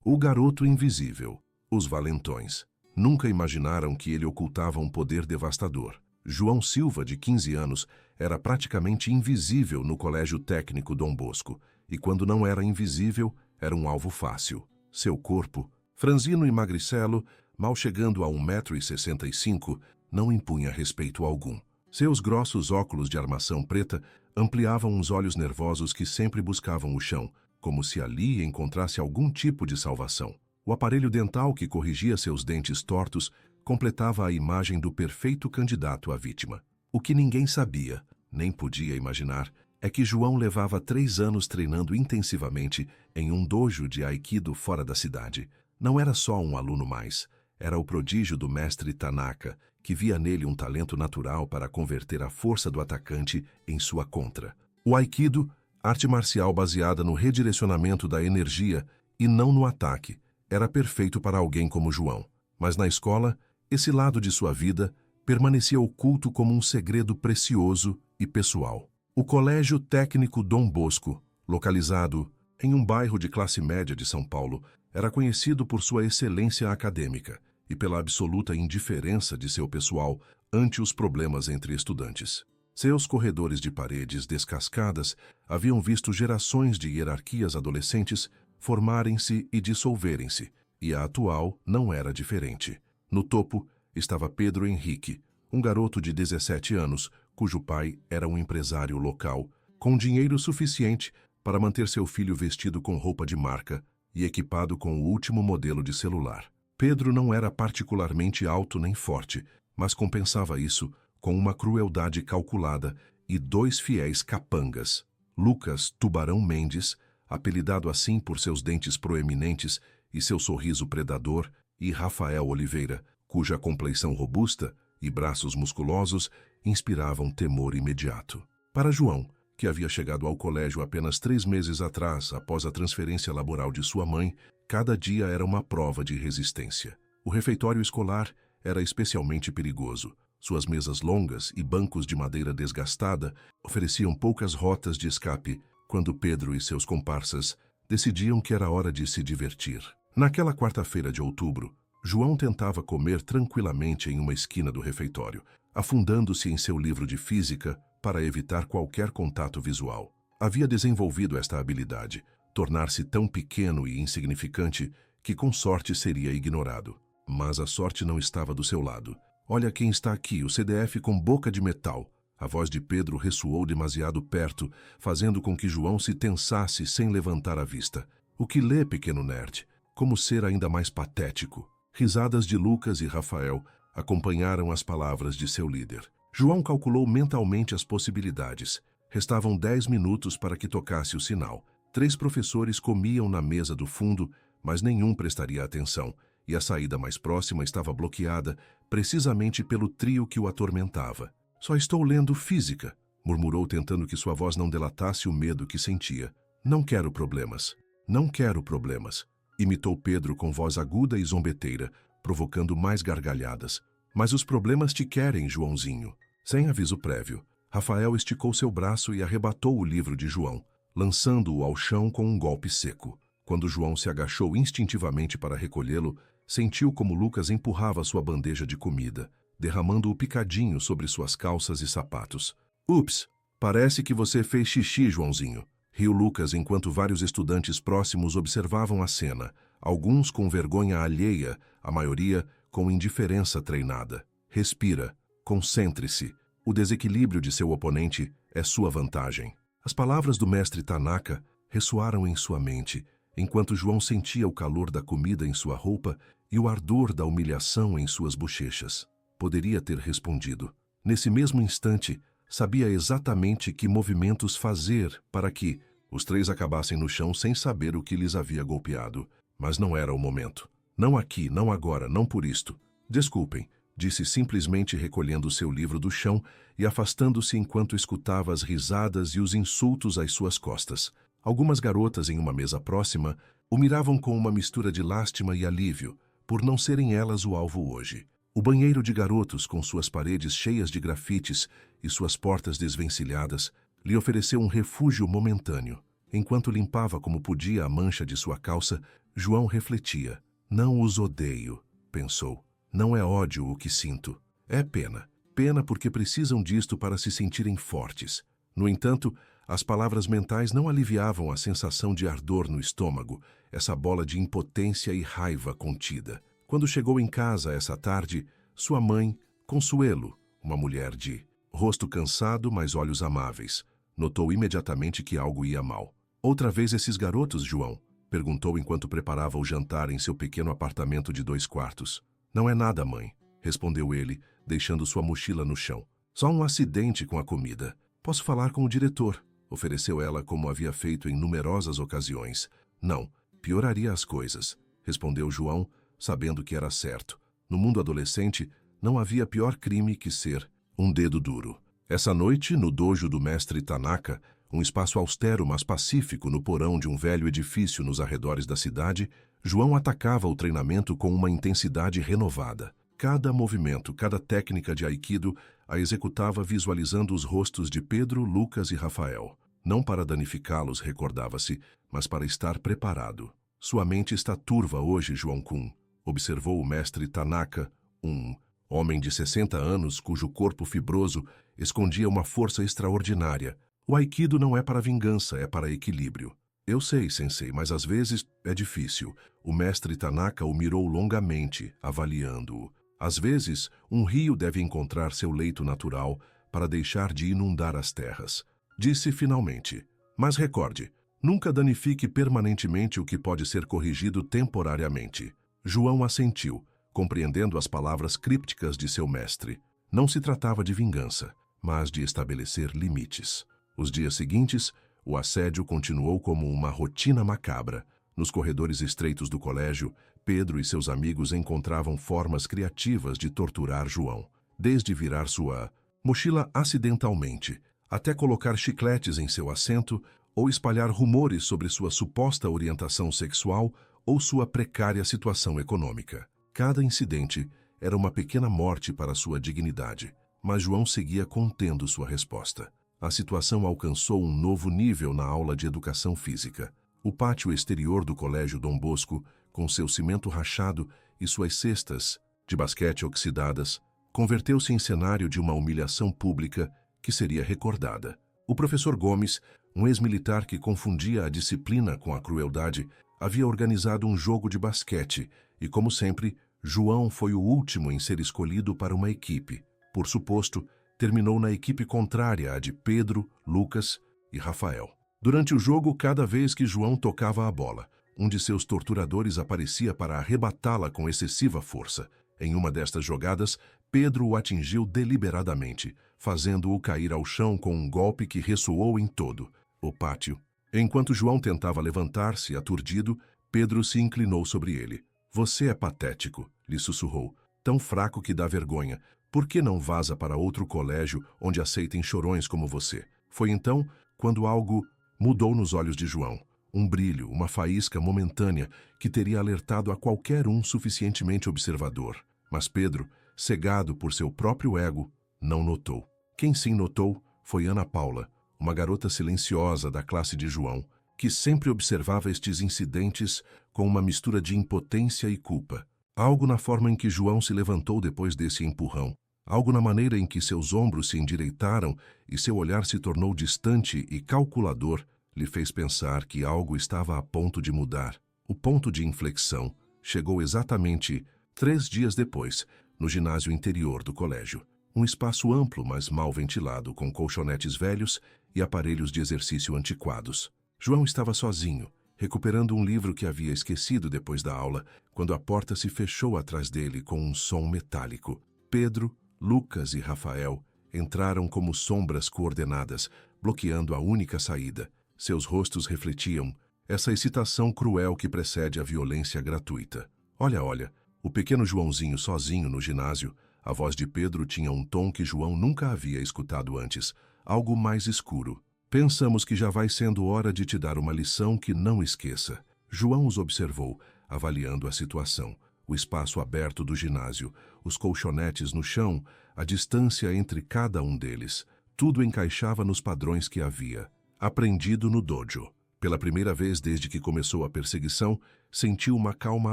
O garoto invisível. Os valentões. Nunca imaginaram que ele ocultava um poder devastador. João Silva, de 15 anos, era praticamente invisível no Colégio Técnico Dom Bosco, e quando não era invisível, era um alvo fácil. Seu corpo, franzino e magricelo, mal chegando a 1,65 m, não impunha respeito algum. Seus grossos óculos de armação preta ampliavam os olhos nervosos que sempre buscavam o chão, como se ali encontrasse algum tipo de salvação. O aparelho dental que corrigia seus dentes tortos completava a imagem do perfeito candidato à vítima. O que ninguém sabia, nem podia imaginar, é que João levava 3 anos treinando intensivamente em um dojo de Aikido fora da cidade. Não era só um aluno mais, era o prodígio do mestre Tanaka, que via nele um talento natural para converter a força do atacante em sua contra. O Aikido, arte marcial baseada no redirecionamento da energia e não no ataque, era perfeito para alguém como João. Mas na escola, esse lado de sua vida permanecia oculto como um segredo precioso e pessoal. O Colégio Técnico Dom Bosco, localizado em um bairro de classe média de São Paulo, era conhecido por sua excelência acadêmica e pela absoluta indiferença de seu pessoal ante os problemas entre estudantes. Seus corredores de paredes descascadas haviam visto gerações de hierarquias adolescentes formarem-se e dissolverem-se, e a atual não era diferente. No topo estava Pedro Henrique, um garoto de 17 anos, cujo pai era um empresário local, com dinheiro suficiente para manter seu filho vestido com roupa de marca e equipado com o último modelo de celular. Pedro não era particularmente alto nem forte, mas compensava isso com uma crueldade calculada e 2 fiéis capangas. Lucas Tubarão Mendes, apelidado assim por seus dentes proeminentes e seu sorriso predador, e Rafael Oliveira, cuja compleição robusta e braços musculosos inspiravam temor imediato. Para João, que havia chegado ao colégio apenas 3 meses atrás, após a transferência laboral de sua mãe, cada dia era uma prova de resistência. O refeitório escolar era especialmente perigoso. Suas mesas longas e bancos de madeira desgastada ofereciam poucas rotas de escape quando Pedro e seus comparsas decidiam que era hora de se divertir. Naquela quarta-feira de outubro, João tentava comer tranquilamente em uma esquina do refeitório, afundando-se em seu livro de física para evitar qualquer contato visual. Havia desenvolvido esta habilidade, tornar-se tão pequeno e insignificante que com sorte seria ignorado. Mas a sorte não estava do seu lado. Olha quem está aqui, o CDF com boca de metal. A voz de Pedro ressoou demasiado perto, fazendo com que João se tensasse sem levantar a vista. O que lê, pequeno nerd? Como ser ainda mais patético? Risadas de Lucas e Rafael acompanharam as palavras de seu líder. João calculou mentalmente as possibilidades. Restavam 10 minutos para que tocasse o sinal. 3 professores comiam na mesa do fundo, mas nenhum prestaria atenção, e a saída mais próxima estava bloqueada precisamente pelo trio que o atormentava. Só estou lendo física, murmurou tentando que sua voz não delatasse o medo que sentia. Não quero problemas. Não quero problemas, imitou Pedro com voz aguda e zombeteira, provocando mais gargalhadas. Mas os problemas te querem, Joãozinho. Sem aviso prévio, Rafael esticou seu braço e arrebatou o livro de João, lançando-o ao chão com um golpe seco. Quando João se agachou instintivamente para recolhê-lo, sentiu como Lucas empurrava sua bandeja de comida, derramando o picadinho sobre suas calças e sapatos. Ups, parece que você fez xixi, Joãozinho, riu Lucas enquanto vários estudantes próximos observavam a cena, alguns com vergonha alheia, a maioria com indiferença treinada. Respira, concentre-se. O desequilíbrio de seu oponente é sua vantagem. As palavras do mestre Tanaka ressoaram em sua mente, enquanto João sentia o calor da comida em sua roupa e o ardor da humilhação em suas bochechas. Poderia ter respondido. Nesse mesmo instante, sabia exatamente que movimentos fazer para que os 3 acabassem no chão sem saber o que lhes havia golpeado. Mas não era o momento. Não aqui, não agora, não por isto. Desculpem, disse simplesmente recolhendo seu livro do chão e afastando-se enquanto escutava as risadas e os insultos às suas costas. Algumas garotas em uma mesa próxima o miravam com uma mistura de lástima e alívio, por não serem elas o alvo hoje. O banheiro de garotos, com suas paredes cheias de grafites e suas portas desvencilhadas, lhe ofereceu um refúgio momentâneo. Enquanto limpava como podia a mancha de sua calça, João refletia. Não os odeio, pensou. Não é ódio o que sinto. É pena. Pena porque precisam disto para se sentirem fortes. No entanto, as palavras mentais não aliviavam a sensação de ardor no estômago, essa bola de impotência e raiva contida. Quando chegou em casa essa tarde, sua mãe, Consuelo, uma mulher de rosto cansado, mas olhos amáveis, notou imediatamente que algo ia mal. Outra vez esses garotos, João? Perguntou enquanto preparava o jantar em seu pequeno apartamento de 2 quartos. Não é nada, mãe, respondeu ele, deixando sua mochila no chão. Só um acidente com a comida. Posso falar com o diretor, ofereceu ela como havia feito em numerosas ocasiões. Não, pioraria as coisas, respondeu João, sabendo que era certo. No mundo adolescente, não havia pior crime que ser um dedo duro. Essa noite, no dojo do mestre Tanaka, um espaço austero mas pacífico no porão de um velho edifício nos arredores da cidade, João atacava o treinamento com uma intensidade renovada. Cada movimento, cada técnica de Aikido a executava visualizando os rostos de Pedro, Lucas e Rafael. Não para danificá-los, recordava-se, mas para estar preparado. Sua mente está turva hoje, João-kun, observou o mestre Tanaka, um homem de 60 anos cujo corpo fibroso escondia uma força extraordinária. O Aikido não é para vingança, é para equilíbrio. Eu sei, sensei, mas às vezes é difícil. O mestre Tanaka o mirou longamente, avaliando-o. Às vezes, um rio deve encontrar seu leito natural para deixar de inundar as terras. Disse finalmente. Mas recorde, nunca danifique permanentemente o que pode ser corrigido temporariamente. João assentiu, compreendendo as palavras crípticas de seu mestre. Não se tratava de vingança, mas de estabelecer limites. Os dias seguintes, o assédio continuou como uma rotina macabra. Nos corredores estreitos do colégio, Pedro e seus amigos encontravam formas criativas de torturar João, desde virar sua mochila acidentalmente, até colocar chicletes em seu assento ou espalhar rumores sobre sua suposta orientação sexual ou sua precária situação econômica. Cada incidente era uma pequena morte para sua dignidade, mas João seguia contendo sua resposta. A situação alcançou um novo nível na aula de educação física. O pátio exterior do Colégio Dom Bosco, com seu cimento rachado e suas cestas de basquete oxidadas, converteu-se em cenário de uma humilhação pública que seria recordada. O professor Gomes, um ex-militar que confundia a disciplina com a crueldade, havia organizado um jogo de basquete e, como sempre, João foi o último em ser escolhido para uma equipe. Por suposto, terminou na equipe contrária à de Pedro, Lucas e Rafael. Durante o jogo, cada vez que João tocava a bola, um de seus torturadores aparecia para arrebatá-la com excessiva força. Em uma destas jogadas, Pedro o atingiu deliberadamente, fazendo-o cair ao chão com um golpe que ressoou em todo o pátio. Enquanto João tentava levantar-se, aturdido, Pedro se inclinou sobre ele. Você é patético, lhe sussurrou, tão fraco que dá vergonha. Por que não vaza para outro colégio onde aceitem chorões como você? Foi então quando algo mudou nos olhos de João. Um brilho, uma faísca momentânea que teria alertado a qualquer um suficientemente observador. Mas Pedro, cegado por seu próprio ego, não notou. Quem sim notou foi Ana Paula, uma garota silenciosa da classe de João, que sempre observava estes incidentes com uma mistura de impotência e culpa. Algo na forma em que João se levantou depois desse empurrão. Algo na maneira em que seus ombros se endireitaram e seu olhar se tornou distante e calculador lhe fez pensar que algo estava a ponto de mudar. O ponto de inflexão chegou exatamente 3 dias depois, no ginásio interior do colégio. Um espaço amplo, mas mal ventilado, com colchonetes velhos e aparelhos de exercício antiquados. João estava sozinho, recuperando um livro que havia esquecido depois da aula, quando a porta se fechou atrás dele com um som metálico. Pedro, Lucas e Rafael entraram como sombras coordenadas, bloqueando a única saída. Seus rostos refletiam essa excitação cruel que precede a violência gratuita. Olha, olha, o pequeno Joãozinho sozinho no ginásio. A voz de Pedro tinha um tom que João nunca havia escutado antes, algo mais escuro. Pensamos que já vai sendo hora de te dar uma lição que não esqueça. João os observou, avaliando a situação. O espaço aberto do ginásio, os colchonetes no chão, a distância entre cada um deles. Tudo encaixava nos padrões que havia aprendido no dojo. Pela primeira vez desde que começou a perseguição, sentiu uma calma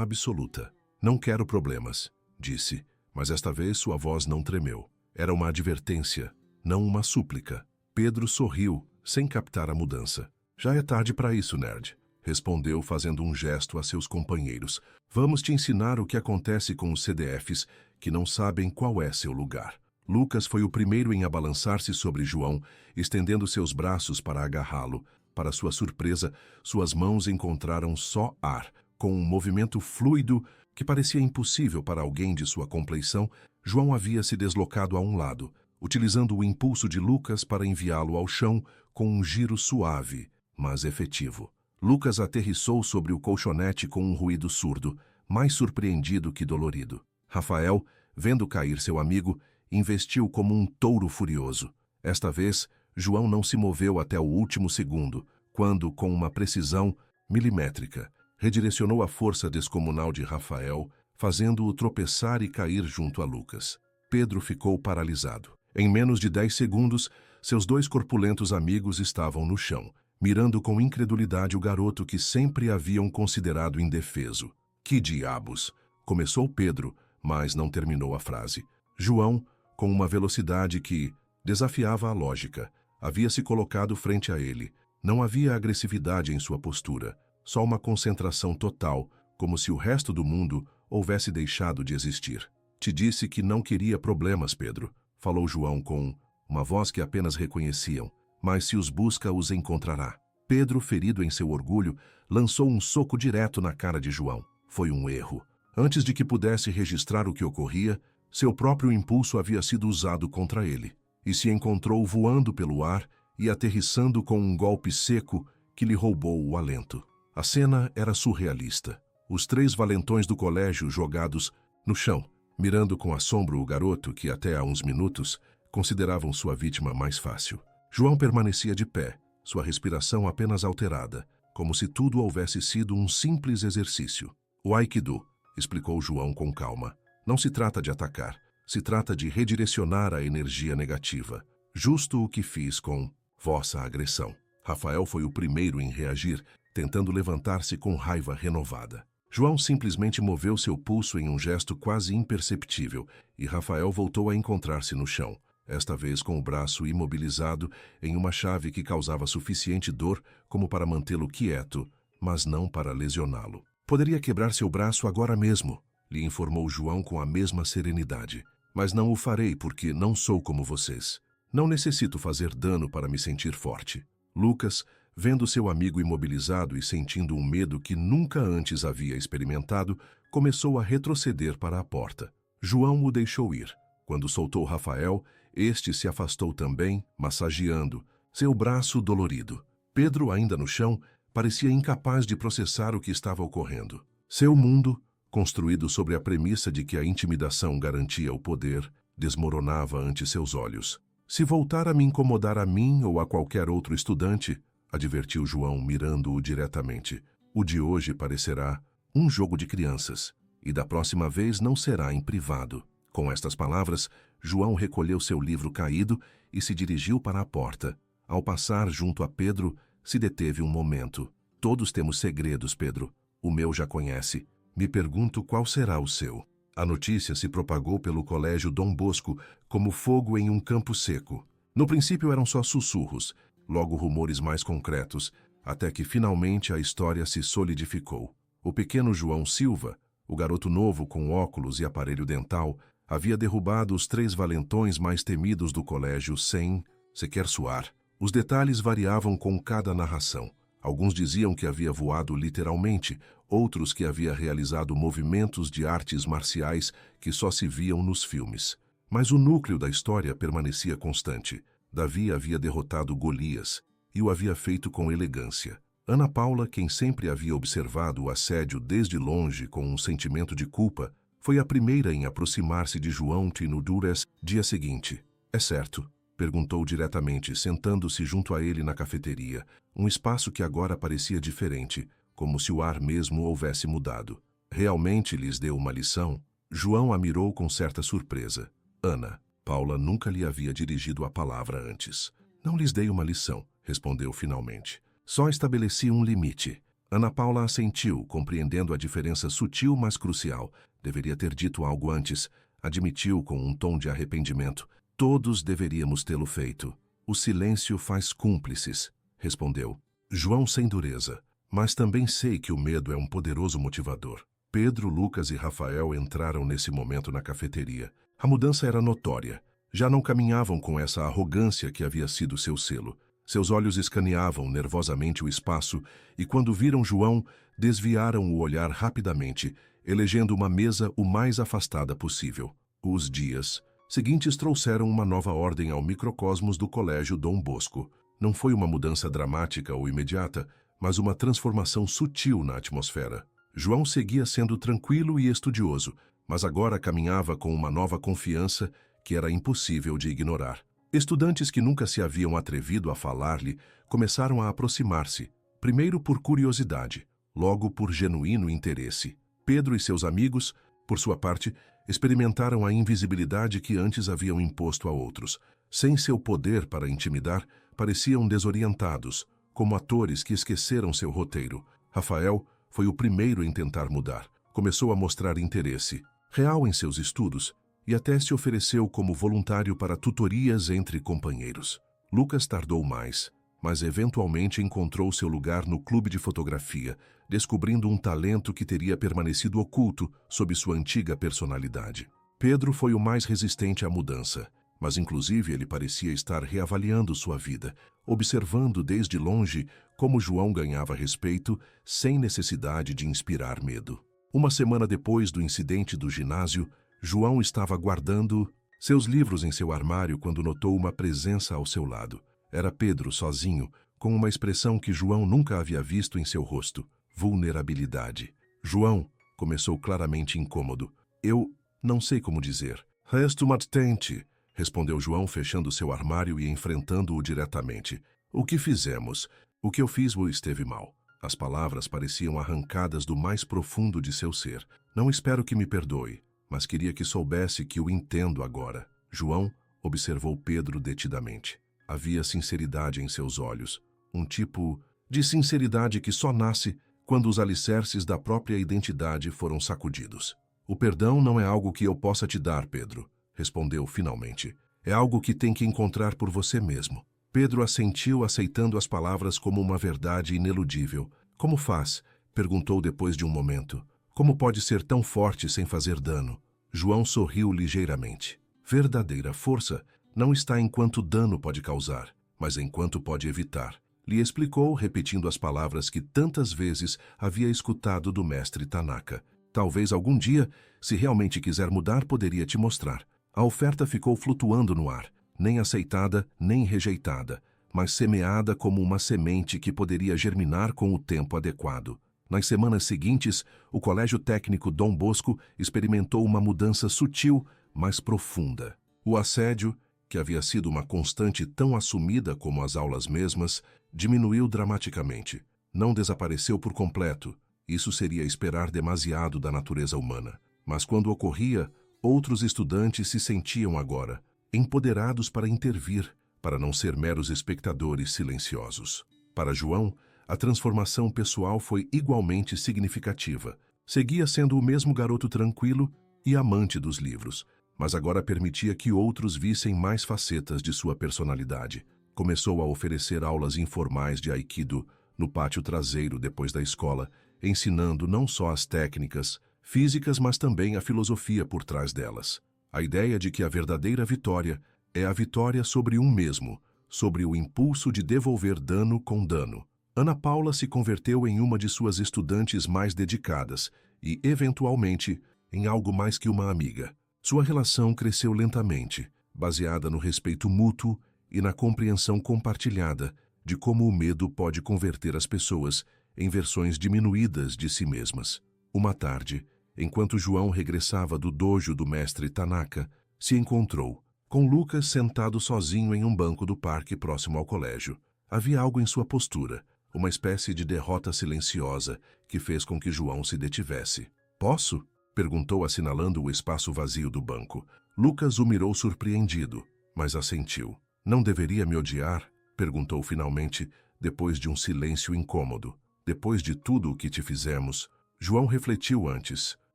absoluta. Não quero problemas, disse, mas esta vez sua voz não tremeu. Era uma advertência, não uma súplica. Pedro sorriu, sem captar a mudança. Já é tarde para isso, nerd, respondeu fazendo um gesto a seus companheiros. Vamos te ensinar o que acontece com os CDFs que não sabem qual é seu lugar. Lucas foi o primeiro em abalançar-se sobre João, estendendo seus braços para agarrá-lo. Para sua surpresa, suas mãos encontraram só ar. Com um movimento fluido que parecia impossível para alguém de sua compleição, João havia se deslocado a um lado, utilizando o impulso de Lucas para enviá-lo ao chão com um giro suave, mas efetivo. Lucas aterrissou sobre o colchonete com um ruído surdo, mais surpreendido que dolorido. Rafael, vendo cair seu amigo, investiu como um touro furioso. Esta vez, João não se moveu até o último segundo, quando, com uma precisão milimétrica, redirecionou a força descomunal de Rafael, fazendo-o tropeçar e cair junto a Lucas. Pedro ficou paralisado. Em menos de 10 segundos, seus 2 corpulentos amigos estavam no chão, mirando com incredulidade o garoto que sempre haviam considerado indefeso. Que diabos! Começou Pedro, mas não terminou a frase. João, com uma velocidade que desafiava a lógica, havia se colocado frente a ele. Não havia agressividade em sua postura, só uma concentração total, como se o resto do mundo houvesse deixado de existir. Te disse que não queria problemas, Pedro, falou João com uma voz que apenas reconheciam, mas se os busca, os encontrará. Pedro, ferido em seu orgulho, lançou um soco direto na cara de João. Foi um erro. Antes de que pudesse registrar o que ocorria, seu próprio impulso havia sido usado contra ele, e se encontrou voando pelo ar e aterrissando com um golpe seco que lhe roubou o alento. A cena era surrealista. Os 3 valentões do colégio jogados no chão, mirando com assombro o garoto que até há uns minutos consideravam sua vítima mais fácil. João permanecia de pé, sua respiração apenas alterada, como se tudo houvesse sido um simples exercício. O Aikido, explicou João com calma, não se trata de atacar, se trata de redirecionar a energia negativa. Justo o que fiz com vossa agressão. Rafael foi o primeiro em reagir, tentando levantar-se com raiva renovada. João simplesmente moveu seu pulso em um gesto quase imperceptível e Rafael voltou a encontrar-se no chão, esta vez com o braço imobilizado em uma chave que causava suficiente dor como para mantê-lo quieto, mas não para lesioná-lo. Poderia quebrar seu braço agora mesmo, lhe informou João com a mesma serenidade. Mas não o farei porque não sou como vocês. Não necessito fazer dano para me sentir forte. Lucas, vendo seu amigo imobilizado e sentindo um medo que nunca antes havia experimentado, começou a retroceder para a porta. João o deixou ir. Quando soltou Rafael, este se afastou também, massageando seu braço dolorido. Pedro, ainda no chão, parecia incapaz de processar o que estava ocorrendo. Seu mundo, construído sobre a premissa de que a intimidação garantia o poder, desmoronava ante seus olhos. Se voltar a me incomodar a mim ou a qualquer outro estudante, advertiu João, mirando-o diretamente, o de hoje parecerá um jogo de crianças, e da próxima vez não será em privado. Com estas palavras, João recolheu seu livro caído e se dirigiu para a porta. Ao passar junto a Pedro, se deteve um momento. Todos temos segredos, Pedro. O meu já conhece. Me pergunto qual será o seu. A notícia se propagou pelo colégio Dom Bosco como fogo em um campo seco. No princípio eram só sussurros, logo rumores mais concretos, até que finalmente a história se solidificou. O pequeno João Silva, o garoto novo com óculos e aparelho dental, havia derrubado os 3 valentões mais temidos do colégio sem sequer suar. Os detalhes variavam com cada narração. Alguns diziam que havia voado literalmente, outros que havia realizado movimentos de artes marciais que só se viam nos filmes. Mas o núcleo da história permanecia constante. Davi havia derrotado Golias e o havia feito com elegância. Ana Paula, quem sempre havia observado o assédio desde longe com um sentimento de culpa, foi a primeira em aproximar-se de João Tinudures dia seguinte. É certo? Perguntou diretamente, sentando-se junto a ele na cafeteria, um espaço que agora parecia diferente, como se o ar mesmo houvesse mudado. Realmente lhes deu uma lição? João a mirou com certa surpresa. Ana, Paula nunca lhe havia dirigido a palavra antes. Não lhes dei uma lição, respondeu finalmente. Só estabeleci um limite. Ana Paula assentiu, compreendendo a diferença sutil, mas crucial. Deveria ter dito algo antes. Admitiu com um tom de arrependimento. Todos deveríamos tê-lo feito. O silêncio faz cúmplices, respondeu. João sem dureza. Mas também sei que o medo é um poderoso motivador. Pedro, Lucas e Rafael entraram nesse momento na cafeteria. A mudança era notória. Já não caminhavam com essa arrogância que havia sido seu selo. Seus olhos escaneavam nervosamente o espaço e, quando viram João, desviaram o olhar rapidamente, elegendo uma mesa o mais afastada possível. Os dias seguintes trouxeram uma nova ordem ao microcosmos do Colégio Dom Bosco. Não foi uma mudança dramática ou imediata, mas uma transformação sutil na atmosfera. João seguia sendo tranquilo e estudioso, mas agora caminhava com uma nova confiança que era impossível de ignorar. Estudantes que nunca se haviam atrevido a falar-lhe começaram a aproximar-se, primeiro por curiosidade, logo por genuíno interesse. Pedro e seus amigos, por sua parte, experimentaram a invisibilidade que antes haviam imposto a outros. Sem seu poder para intimidar, pareciam desorientados, como atores que esqueceram seu roteiro. Rafael foi o primeiro em tentar mudar. Começou a mostrar interesse real em seus estudos e até se ofereceu como voluntário para tutorias entre companheiros. Lucas tardou mais, mas eventualmente encontrou seu lugar no clube de fotografia, descobrindo um talento que teria permanecido oculto sob sua antiga personalidade. Pedro foi o mais resistente à mudança, mas inclusive ele parecia estar reavaliando sua vida, observando desde longe como João ganhava respeito sem necessidade de inspirar medo. Uma semana depois do incidente do ginásio, João estava guardando seus livros em seu armário quando notou uma presença ao seu lado. Era Pedro sozinho, com uma expressão que João nunca havia visto em seu rosto: vulnerabilidade. João começou claramente incômodo. Eu não sei como dizer. Resto matente, respondeu João, fechando seu armário e enfrentando-o diretamente. O que fizemos? O que eu fiz esteve mal. As palavras pareciam arrancadas do mais profundo de seu ser. Não espero que me perdoe, mas queria que soubesse que o entendo agora. João observou Pedro detidamente. Havia sinceridade em seus olhos, um tipo de sinceridade que só nasce quando os alicerces da própria identidade foram sacudidos. O perdão não é algo que eu possa te dar, Pedro, respondeu finalmente. É algo que tem que encontrar por você mesmo. Pedro assentiu, aceitando as palavras como uma verdade ineludível. Como faz? Perguntou depois de um momento. Como pode ser tão forte sem fazer dano? João sorriu ligeiramente. Verdadeira força não está em quanto dano pode causar, mas em quanto pode evitar. Lhe explicou, repetindo as palavras que tantas vezes havia escutado do mestre Tanaka. Talvez algum dia, se realmente quiser mudar, poderia te mostrar. A oferta ficou flutuando no ar, nem aceitada, nem rejeitada, mas semeada como uma semente que poderia germinar com o tempo adequado. Nas semanas seguintes, o Colégio Técnico Dom Bosco experimentou uma mudança sutil, mas profunda. O assédio, que havia sido uma constante tão assumida como as aulas mesmas, diminuiu dramaticamente. Não desapareceu por completo. Isso seria esperar demasiado da natureza humana. Mas quando ocorria, outros estudantes se sentiam agora empoderados para intervir, para não ser meros espectadores silenciosos. Para João, a transformação pessoal foi igualmente significativa. Seguia sendo o mesmo garoto tranquilo e amante dos livros, mas agora permitia que outros vissem mais facetas de sua personalidade. Começou a oferecer aulas informais de Aikido no pátio traseiro depois da escola, ensinando não só as técnicas físicas, mas também a filosofia por trás delas. A ideia de que a verdadeira vitória é a vitória sobre um mesmo, sobre o impulso de devolver dano com dano. Ana Paula se converteu em uma de suas estudantes mais dedicadas e, eventualmente, em algo mais que uma amiga. Sua relação cresceu lentamente, baseada no respeito mútuo e na compreensão compartilhada de como o medo pode converter as pessoas em versões diminuídas de si mesmas. Uma tarde, enquanto João regressava do dojo do mestre Tanaka, se encontrou com Lucas sentado sozinho em um banco do parque próximo ao colégio. Havia algo em sua postura, uma espécie de derrota silenciosa que fez com que João se detivesse. "Posso?" perguntou, assinalando o espaço vazio do banco. Lucas o mirou surpreendido, mas assentiu. "Não deveria me odiar?" perguntou finalmente, depois de um silêncio incômodo. Depois de tudo o que te fizemos, João refletiu antes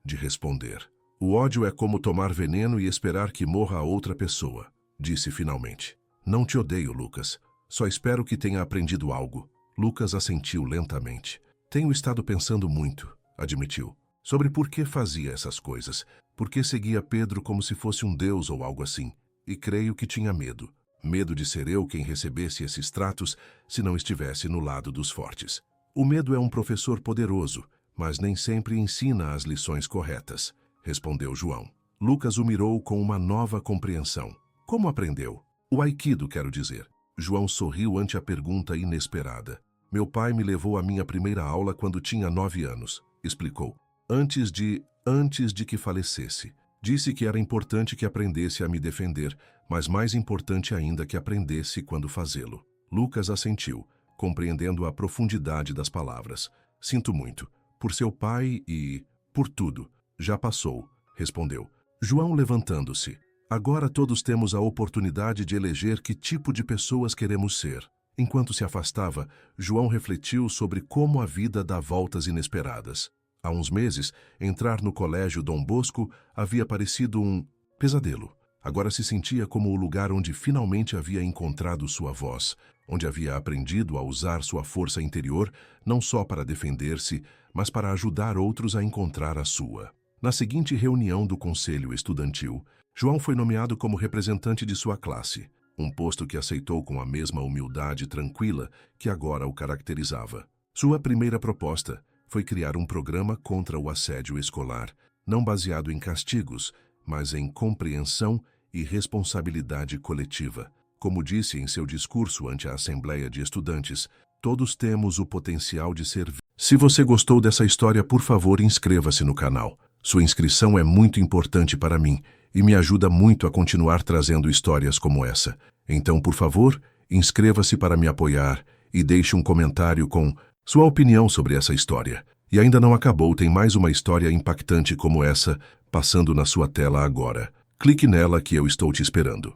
de responder. O ódio é como tomar veneno e esperar que morra a outra pessoa, disse finalmente. Não te odeio, Lucas. Só espero que tenha aprendido algo. Lucas assentiu lentamente. Tenho estado pensando muito, admitiu, sobre por que fazia essas coisas, por que seguia Pedro como se fosse um deus ou algo assim, e creio que tinha medo. Medo de ser eu quem recebesse esses tratos se não estivesse no lado dos fortes. O medo é um professor poderoso, mas nem sempre ensina as lições corretas, respondeu João. Lucas o mirou com uma nova compreensão. Como aprendeu? O Aikido, quero dizer. João sorriu ante a pergunta inesperada. Meu pai me levou à minha primeira aula quando tinha 9 anos, explicou. Antes de que falecesse. Disse que era importante que aprendesse a me defender, mas mais importante ainda que aprendesse quando fazê-lo. Lucas assentiu, compreendendo a profundidade das palavras. Sinto muito. Por seu pai e... por tudo. Já passou, respondeu. João levantando-se. Agora todos temos a oportunidade de eleger que tipo de pessoas queremos ser. Enquanto se afastava, João refletiu sobre como a vida dá voltas inesperadas. Há uns meses, entrar no colégio Dom Bosco havia parecido um pesadelo. Agora se sentia como o lugar onde finalmente havia encontrado sua voz, onde havia aprendido a usar sua força interior não só para defender-se, mas para ajudar outros a encontrar a sua. Na seguinte reunião do Conselho Estudantil, João foi nomeado como representante de sua classe, um posto que aceitou com a mesma humildade tranquila que agora o caracterizava. Sua primeira proposta foi criar um programa contra o assédio escolar, não baseado em castigos, mas em compreensão e responsabilidade coletiva. Como disse em seu discurso ante a Assembleia de Estudantes, todos temos o potencial de ser... Se você gostou dessa história, por favor, inscreva-se no canal. Sua inscrição é muito importante para mim e me ajuda muito a continuar trazendo histórias como essa. Então, por favor, inscreva-se para me apoiar e deixe um comentário com sua opinião sobre essa história. E ainda não acabou, tem mais uma história impactante como essa passando na sua tela agora. Clique nela que eu estou te esperando.